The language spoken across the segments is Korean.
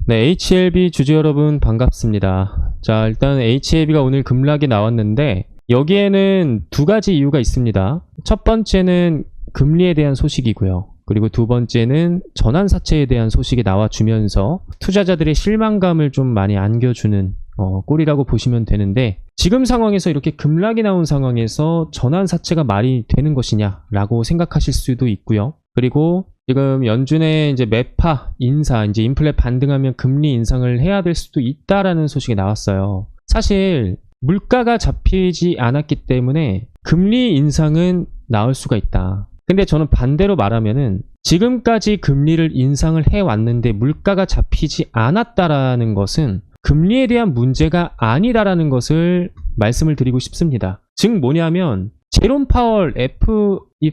네, HLB 주주 여러분 반갑습니다. 자, 일단 HLB가 오늘 급락이 나왔는데 여기에는 두 가지 이유가 있습니다. 첫 번째는 금리에 대한 소식이고요. 그리고 두 번째는 전환사채에 대한 소식이 나와주면서 투자자들의 실망감을 좀 많이 안겨주는 꼴이라고 보시면 되는데, 지금 상황에서 이렇게 급락이 나온 상황에서 전환사채가 말이 되는 것이냐라고 생각하실 수도 있고요. 그리고 지금 연준의 이제 매파 인사, 이제 인플레 반등하면 금리 인상을 해야 될 수도 있다라는 소식이 나왔어요. 사실 물가가 잡히지 않았기 때문에 금리 인상은 나올 수가 있다. 근데 저는 반대로 말하면은 지금까지 금리를 인상을 해왔는데 물가가 잡히지 않았다라는 것은 금리에 대한 문제가 아니다라는 것을 말씀을 드리고 싶습니다. 즉 뭐냐면 제롬 파월 이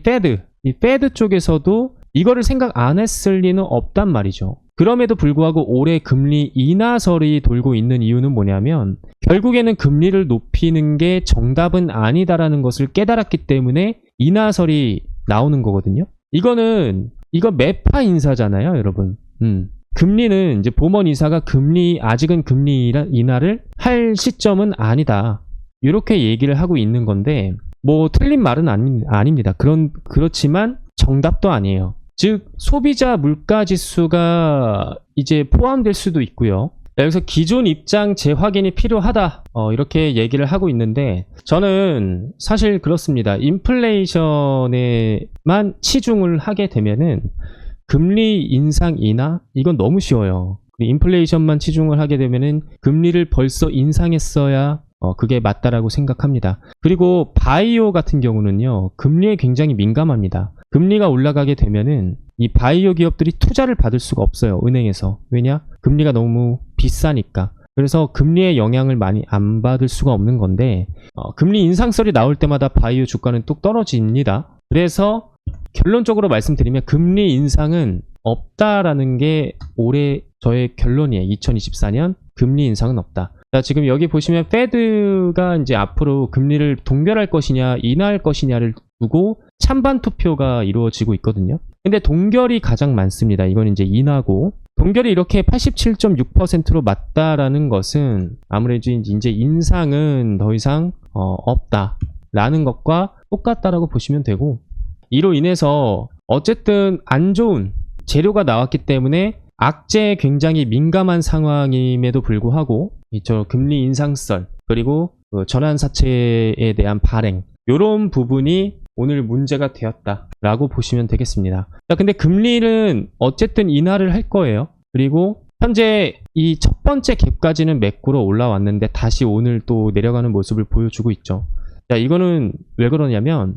페드 쪽에서도 이거를 생각 안 했을 리는 없단 말이죠. 그럼에도 불구하고 올해 금리 인하설이 돌고 있는 이유는 뭐냐면 결국에는 금리를 높이는 게 정답은 아니다라는 것을 깨달았기 때문에 인하설이 나오는 거거든요. 이거 매파 인사잖아요, 여러분. 금리는 이제 봄원 이사가 아직은 금리 인하를 할 시점은 아니다, 이렇게 얘기를 하고 있는 건데, 뭐 틀린 말은 아닙니다. 그렇지만 정답도 아니에요. 즉 소비자 물가 지수가 이제 포함될 수도 있고요. 여기서 기존 입장 재확인이 필요하다, 이렇게 얘기를 하고 있는데, 저는 사실 그렇습니다. 인플레이션에만 치중을 하게 되면은 금리 인상 인하, 이건 너무 쉬워요. 인플레이션만 치중을 하게 되면은 금리를 벌써 인상했어야 그게 맞다라고 생각합니다. 그리고 바이오 같은 경우는요, 금리에 굉장히 민감합니다. 금리가 올라가게 되면은 이 바이오 기업들이 투자를 받을 수가 없어요, 은행에서. 왜냐? 금리가 너무 비싸니까. 그래서 금리의 영향을 많이 안 받을 수가 없는 건데, 금리 인상설이 나올 때마다 바이오 주가는 뚝 떨어집니다. 그래서 결론적으로 말씀드리면 금리 인상은 없다라는 게 올해 저의 결론이에요. 2024년 금리 인상은 없다. 자, 지금 여기 보시면 페드가 이제 앞으로 금리를 동결할 것이냐 인하할 것이냐를 두고 찬반 투표가 이루어지고 있거든요. 근데 동결이 가장 많습니다. 이건 이제 인하고, 동결이 이렇게 87.6%로 맞다라는 것은 아무래도 이제 인상은 더 이상 없다라는 것과 똑같다라고 보시면 되고, 이로 인해서 어쨌든 안 좋은 재료가 나왔기 때문에 악재에 굉장히 민감한 상황임에도 불구하고 저 금리 인상설, 그리고 전환사채에 대한 발행, 이런 부분이 오늘 문제가 되었다라고 보시면 되겠습니다. 자, 근데 금리는 어쨌든 인하를 할 거예요. 그리고 현재 이 첫 번째 갭까지는 매꾸로 올라왔는데 다시 오늘 또 내려가는 모습을 보여주고 있죠. 자, 이거는 왜 그러냐면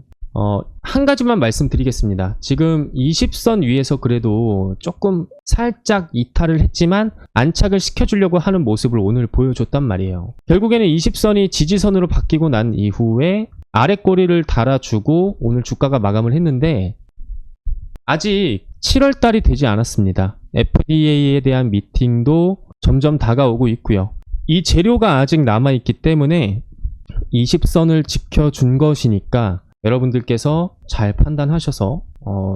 한 가지만 말씀드리겠습니다. 지금 20선 위에서 그래도 조금 살짝 이탈을 했지만 안착을 시켜주려고 하는 모습을 오늘 보여줬단 말이에요. 결국에는 20선이 지지선으로 바뀌고 난 이후에 아래 꼬리를 달아주고 오늘 주가가 마감을 했는데, 아직 7월달이 되지 않았습니다. FDA에 대한 미팅도 점점 다가오고 있고요. 이 재료가 아직 남아있기 때문에 20선을 지켜준 것이니까 여러분들께서 잘 판단하셔서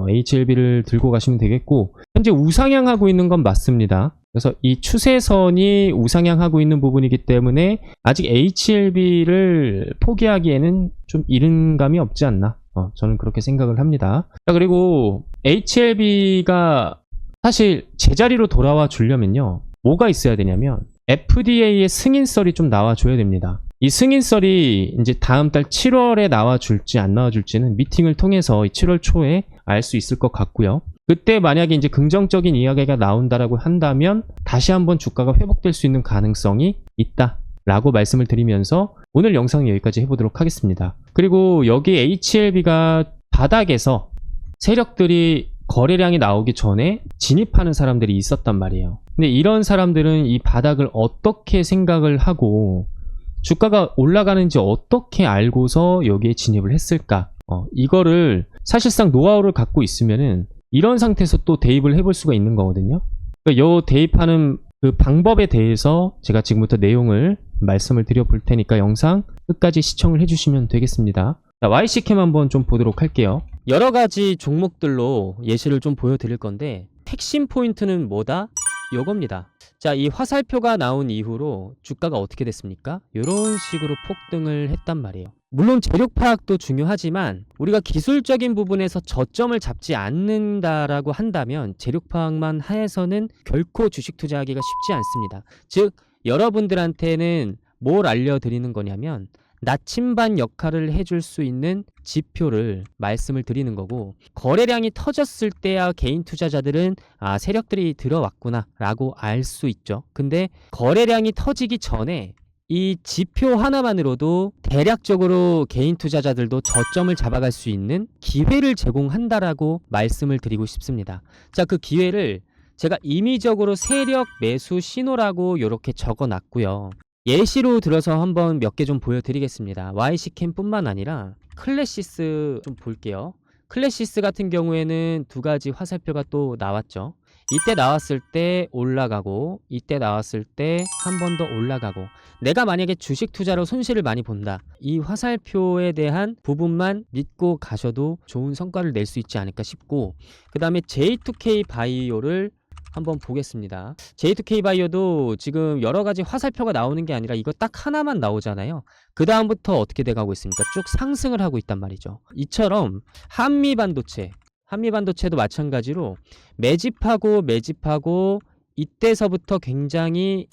HLB를 들고 가시면 되겠고, 현재 우상향하고 있는 건 맞습니다. 그래서 이 추세선이 우상향하고 있는 부분이기 때문에 아직 HLB를 포기하기에는 좀 이른 감이 없지 않나, 저는 그렇게 생각을 합니다. 자, 그리고 HLB가 사실 제자리로 돌아와 주려면요, 뭐가 있어야 되냐면 FDA의 승인설이 좀 나와줘야 됩니다. 이 승인설이 이제 다음 달 7월에 나와줄지 안 나와줄지는 미팅을 통해서 7월 초에 알 수 있을 것 같고요. 그때 만약에 이제 긍정적인 이야기가 나온다라고 한다면 다시 한번 주가가 회복될 수 있는 가능성이 있다라고 말씀을 드리면서 오늘 영상은 여기까지 해보도록 하겠습니다. 그리고 여기 HLB가 바닥에서 세력들이 거래량이 나오기 전에 진입하는 사람들이 있었단 말이에요. 근데 이런 사람들은 이 바닥을 어떻게 생각을 하고 주가가 올라가는지 어떻게 알고서 여기에 진입을 했을까? 이거를 사실상 노하우를 갖고 있으면은 이런 상태에서 또 대입을 해볼 수가 있는 거거든요. 그러니까 요 대입하는 그 방법에 대해서 제가 지금부터 내용을 말씀을 드려볼 테니까 영상 끝까지 시청을 해주시면 되겠습니다. 자, YC캠 한번 좀 보도록 할게요. 여러 가지 종목들로 예시를 좀 보여드릴 건데 핵심 포인트는 뭐다? 요겁니다. 자, 이 화살표가 나온 이후로 주가가 어떻게 됐습니까? 이런 식으로 폭등을 했단 말이에요. 물론 재력 파악도 중요하지만 우리가 기술적인 부분에서 저점을 잡지 않는다라고 한다면 재력 파악만 해서는 결코 주식 투자하기가 쉽지 않습니다. 즉 여러분들한테는 뭘 알려드리는 거냐면 나침반 역할을 해줄 수 있는 지표를 말씀을 드리는 거고, 거래량이 터졌을 때야 개인 투자자들은 세력들이 들어왔구나 라고 알 수 있죠. 근데 거래량이 터지기 전에 이 지표 하나만으로도 대략적으로 개인 투자자들도 저점을 잡아갈 수 있는 기회를 제공한다라고 말씀을 드리고 싶습니다. 자, 그 기회를 제가 임의적으로 세력 매수 신호라고 이렇게 적어 놨고요. 예시로 들어서 한번 몇 개 좀 보여드리겠습니다. YC캠 뿐만 아니라 클래시스 좀 볼게요. 클래시스 같은 경우에는 두 가지 화살표가 또 나왔죠. 이때 나왔을 때 올라가고, 이때 나왔을 때 한 번 더 올라가고. 내가 만약에 주식 투자로 손실을 많이 본다, 이 화살표에 대한 부분만 믿고 가셔도 좋은 성과를 낼 수 있지 않을까 싶고, 그 다음에 J2K 바이오를 한번 보겠습니다. J2K 바이오도 지금 여러 가지 화살표가 나오는 게 아니라 이거 딱 하나만 나오잖아요. 그 다음부터 어떻게 돼가고 있습니까? 쭉 상승을 하고 있단 말이죠. 이처럼 한미반도체도 마찬가지로 매집하고 이때서부터 굉장히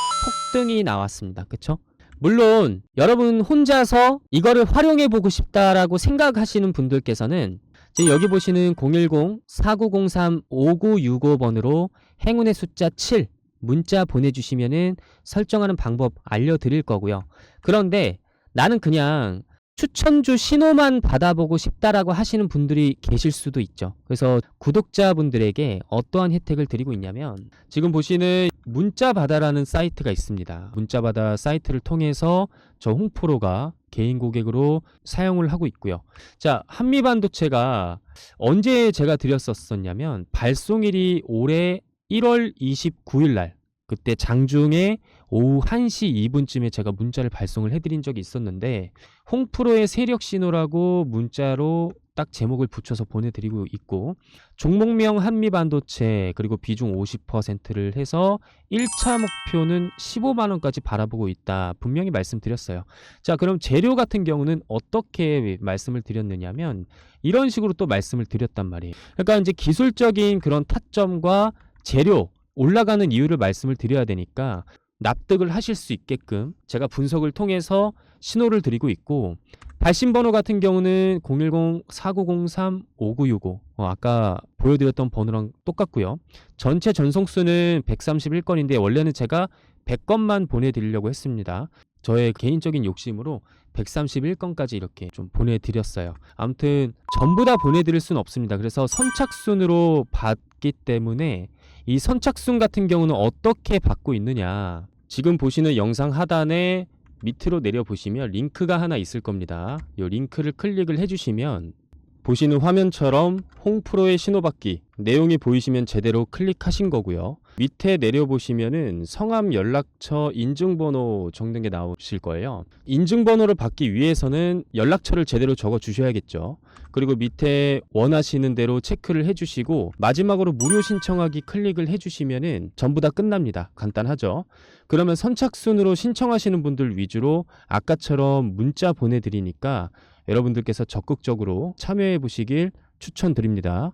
폭등이 나왔습니다. 그쵸? 물론 여러분 혼자서 이거를 활용해 보고 싶다라고 생각하시는 분들께서는 지금 여기 보시는 010-4903-5965번으로 행운의 숫자 7 문자 보내주시면은 설정하는 방법 알려드릴 거고요. 그런데 나는 그냥 추천주 신호만 받아보고 싶다라고 하시는 분들이 계실 수도 있죠. 그래서 구독자분들에게 어떠한 혜택을 드리고 있냐면, 지금 보시는 문자바다라는 사이트가 있습니다. 문자바다 사이트를 통해서 저 홍프로가 개인 고객으로 사용을 하고 있고요. 자, 한미반도체가 언제 제가 드렸었냐면 발송일이 올해 1월 29일 날, 그때 장중에 오후 1시 2분쯤에 제가 문자를 발송을 해드린 적이 있었는데, 홍프로의 세력 신호라고 문자로 딱 제목을 붙여서 보내드리고 있고, 종목명 한미반도체, 그리고 비중 50%를 해서 1차 목표는 15만원까지 바라보고 있다 분명히 말씀드렸어요. 자, 그럼 재료 같은 경우는 어떻게 말씀을 드렸느냐면 이런 식으로 또 말씀을 드렸단 말이에요. 그러니까 이제 기술적인 그런 타점과 재료 올라가는 이유를 말씀을 드려야 되니까 납득을 하실 수 있게끔 제가 분석을 통해서 신호를 드리고 있고, 발신번호 같은 경우는 010-4903-5965 아까 보여드렸던 번호랑 똑같고요. 전체 전송수는 131건인데 원래는 제가 100건만 보내드리려고 했습니다. 저의 개인적인 욕심으로 131건까지 이렇게 좀 보내드렸어요. 아무튼 전부 다 보내드릴 수는 없습니다. 그래서 선착순으로 받기 때문에 이 선착순 같은 경우는 어떻게 받고 있느냐, 지금 보시는 영상 하단에 밑으로 내려보시면 링크가 하나 있을 겁니다. 이 링크를 클릭을 해주시면 보시는 화면처럼 홍프로의 신호받기 내용이 보이시면 제대로 클릭하신 거고요. 밑에 내려보시면은 성함, 연락처, 인증번호 적는 게 나오실 거예요. 인증번호를 받기 위해서는 연락처를 제대로 적어 주셔야겠죠. 그리고 밑에 원하시는 대로 체크를 해주시고 마지막으로 무료 신청하기 클릭을 해주시면은 전부 다 끝납니다. 간단하죠. 그러면 선착순으로 신청하시는 분들 위주로 아까처럼 문자 보내드리니까 여러분들께서 적극적으로 참여해 보시길 추천드립니다.